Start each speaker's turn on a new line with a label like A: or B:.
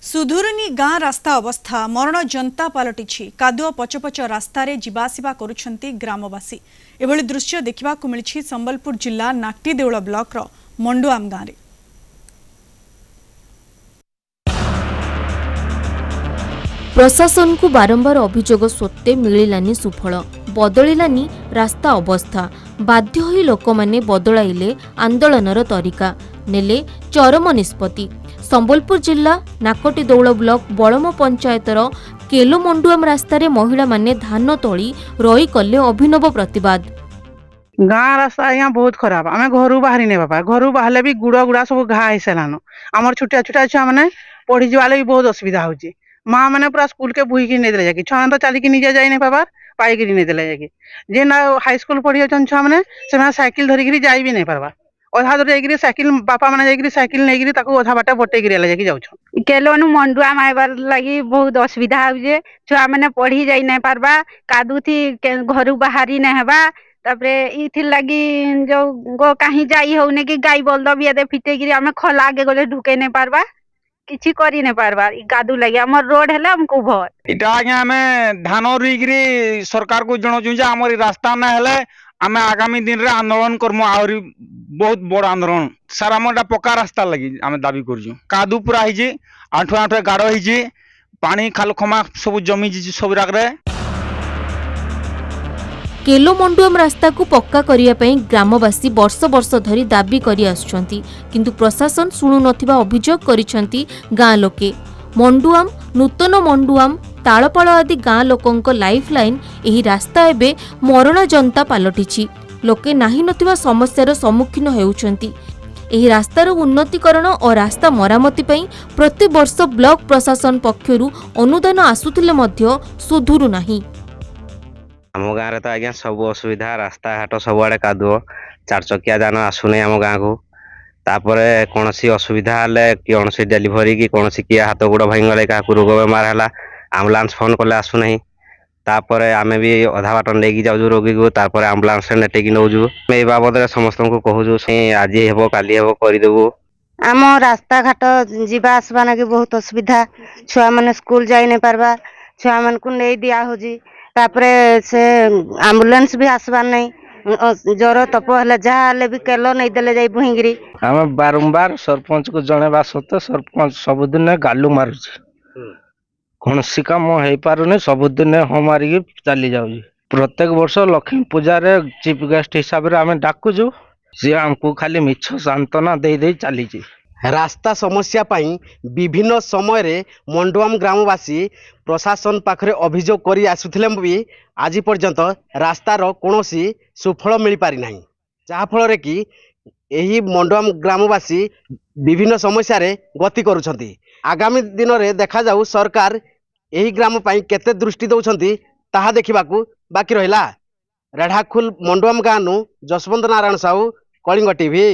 A: सुधुरुनी गाँ रास्ता अवस्था मरण जनता पलटि कादुआ पचपच रास्तार जावासवा करुछंती ग्रामवासी एभली दृश्य देखा मिली संबलपुर जिला नाक्टीदेउल ब्लॉक मंडुआम गाँव में।
B: प्रशासन को बारंबार अभियोग सत्वे मिलानी सुफल बदलानी रास्ता अवस्था बाध्य होई लोक माने बदलाइले आंदोलनर तरीका नेले चरम निष्पत्ति। संबलपुर जिला नाकटीदेउल ब्लॉक बलम पंचायतर केलो मंडुआम रास्तार महिला माने धान तोली रई कले अभिनव प्रतिवाद।
C: गाँ रास्ता आज्ञा बहुत खराब आम घर बाहरी ने बापा घर बाहर भी गुड़ गुड़ा सब घा हो सारान आम छोटिया छोटिया छुआ मैंने पढ़ी जावाले भी बहुत असुविधा हो माँ मैंने पूरा स्कूल के बुहीक नहीं देले जाकि छुआ तो चलिकी निजे जाई नहीं पाबार पाइक नहीं देले जाकि जे ना हाई स्कूल पढ़ी अच्छन छुआ मैंने से साइकिल धरिकी जाई भी नहीं पारबा अधा दूर जाइए साइकिल बापा मैंने साइकिल नहीं अधा बाट बटे जाकि जाऊँ
D: केलोनु मंडुआम आइबार लगी बहुत असुविधा हो छुआ मैंने पढ़ी जाई नहीं पारबा कादू थी घर बाहरी नहीं हेबा तापरे इथिर लगी जो गो कहीं जाई होने कि गाई बलद भी एदे फिटेगिरी आमे खला आगे गले ढुके नहीं पारबा किछि करी नहीं पारबा ई गादू लगी हमर रोड हेला हमको भर
E: इटा आज्ञा हमें धान रुईकरी सरकार को जणोचु जे हमर रास्ता ना हेले आमे आगामी दिन रे आंदोलन करमु आउरी बहुत बड़ आंदोलन सारा मोटा पक्का रास्ता लगी आमे दाबी करजु कादू पूरा हिजी आठो आठो गाड़ो हिजी पानी खाल खमा सब जमी जी सब रागरे।
B: केलो मंडुआम रास्ता को पक्का करिया पई ग्रामवासी वर्ष वर्ष धरी दाबी करी आसुछंती किंतु प्रशासन सुनु नथिबा अभियोग करिसंती गाँ लोके। मंडुआम नूतन मंडुआम तालपाल आदि गाँ लोकंक लाइफलाइन एही रास्ता एबे मरण जनता पलटिछि लोके नाही नथिबा समस्यार सम्मुखीन हेउछंती। एही रास्तार उन्नतीकरण और रास्ता मरामती पई प्रति वर्ष ब्लॉक प्रशासन पक्षरु अनुदान आसुथिले मध्य सुधुरु नाही।
F: आम गाँव तो आज्ञा सब असुविधा रास्ता घाट सबुआड़े कादुओ चार चकिया जान आसुना आम गाँव को तापर कौन असुविधा हेल्ले कौन डेलीवरी कि कौन किए हाथ गोड़ भांगले क्या रोग बेमार है आम्बुलांस फोन कले आसुना तापर आम भी अधा बाट लेकिन जाऊँ रोगी को तापर आम्बुलांस नेटेक नौजु ये बाबद समस्त को कहूँ आज हे काली हे करदेबू।
D: आम रास्ता घाट जीवा आसवा ना बहुत असुविधा छुआ मैंने स्कूल जाई नहीं पारबा छुआ मान को नहीं दिया होजी तापरे से एम्बुलेंस भी आसबार नहीं जर तप हेले जहाँ भी केलो नहीं देले जाई बुहिंगिरी
G: आम बारंबार सरपंच को जणेबा सत्वे सरपंच सबुदिन गालू मारुछि कौन काम हो पारुनी सबुदिन हो मारिकी चली जाऊँ प्रत्येक वर्ष लक्ष्मी पूजा रे चीफ गेस्ट हिसाब से आम डाकुचु सी आमको खाली मिछ सांत्वना दे दे चली
H: रास्ता समस्या पाई विभिन्न समय रे मंडुआम ग्रामवासी प्रशासन पाखरे अभियोग करी आसुथिले भी आज पर्यंत रास्तार कोनोसी सुफल मिल पारि नाही जहा फल रे कि एही मंडुआम ग्रामवासी विभिन्न समस्या रे गति करूछंती। आगामी दिन रे देखा जाऊ सरकार एही ग्राम पाई केते दृष्टि दउछंती ताहा देखिबाकू बाकी रहिला। रेढ़ाखुल मंडुआम गाँव जसवंत नारायण साहू कलिंग टीवी।